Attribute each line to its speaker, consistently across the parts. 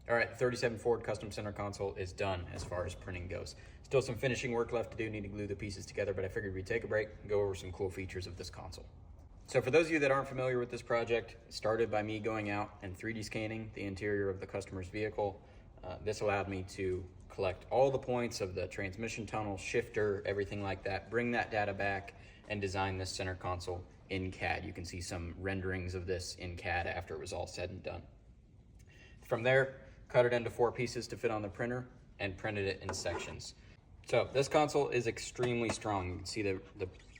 Speaker 1: All right, the 37 Ford custom center console is done as far as printing goes. Still some finishing work left to do, need to glue the pieces together, but I figured we'd take a break and go over some cool features of this console. So for those of you that aren't familiar with this project, it started by me going out and 3D scanning the interior of the customer's vehicle. This allowed me to collect all the points of the transmission tunnel, shifter, everything like that, bring that data back and design this center console in CAD. You can see some renderings of this in CAD after it was all said and done. From there, cut it into 4 pieces to fit on the printer and printed it in sections. So this console is extremely strong. You can see the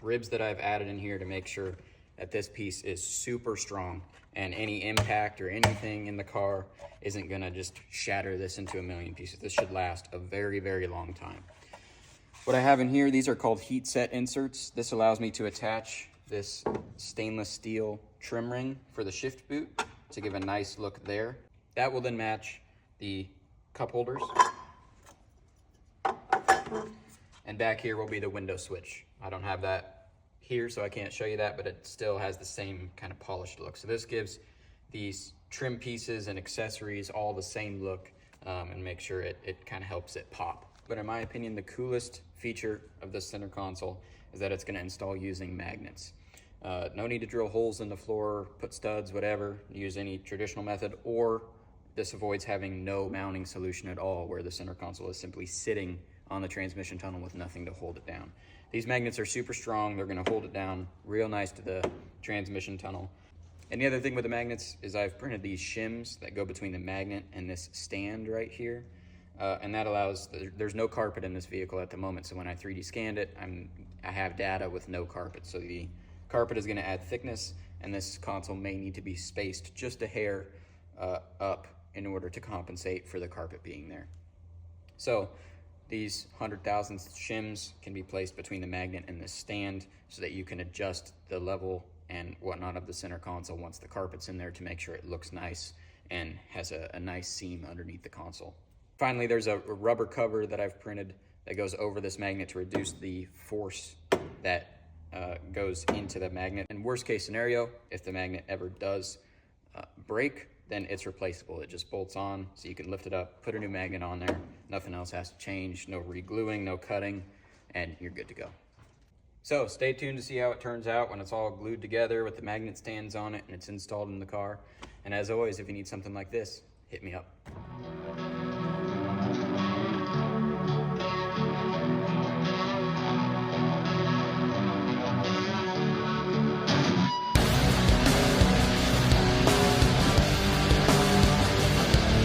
Speaker 1: ribs that I've added in here to make sure that this piece is super strong and any impact or anything in the car isn't gonna just shatter this into a million pieces. This should last a very, very long time. What I have in here, these are called heat set inserts. This allows me to attach this stainless steel trim ring for the shift boot to give a nice look there. That will then match the cup holders. And back here will be the window switch. I don't have that here, so I can't show you that, but it still has the same kind of polished look. So this gives these trim pieces and accessories all the same look and make sure it kind of helps it pop. But in my opinion, the coolest feature of this center console is that it's gonna install using magnets. No need to drill holes in the floor, put studs, whatever, use any traditional method, or this avoids having no mounting solution at all, where the center console is simply sitting on the transmission tunnel with nothing to hold it down. These magnets are super strong. They're gonna hold it down real nice to the transmission tunnel. And the other thing with the magnets is I've printed these shims that go between the magnet and this stand right here. And that allows, there's no carpet in this vehicle at the moment. So when I 3D scanned it, I have data with no carpet. So the carpet is gonna add thickness, and this console may need to be spaced just a hair up in order to compensate for the carpet being there. So these 100,000 shims can be placed between the magnet and the stand so that you can adjust the level and whatnot of the center console once the carpet's in there to make sure it looks nice and has a nice seam underneath the console. Finally, there's a rubber cover that I've printed that goes over this magnet to reduce the force that goes into the magnet. In worst case scenario, if the magnet ever does break, then it's replaceable. It just bolts on, so you can lift it up, put a new magnet on there, nothing else has to change, no re-gluing, no cutting, and you're good to go. So stay tuned to see how it turns out when it's all glued together with the magnet stands on it and it's installed in the car. And as always, if you need something like this, hit me up.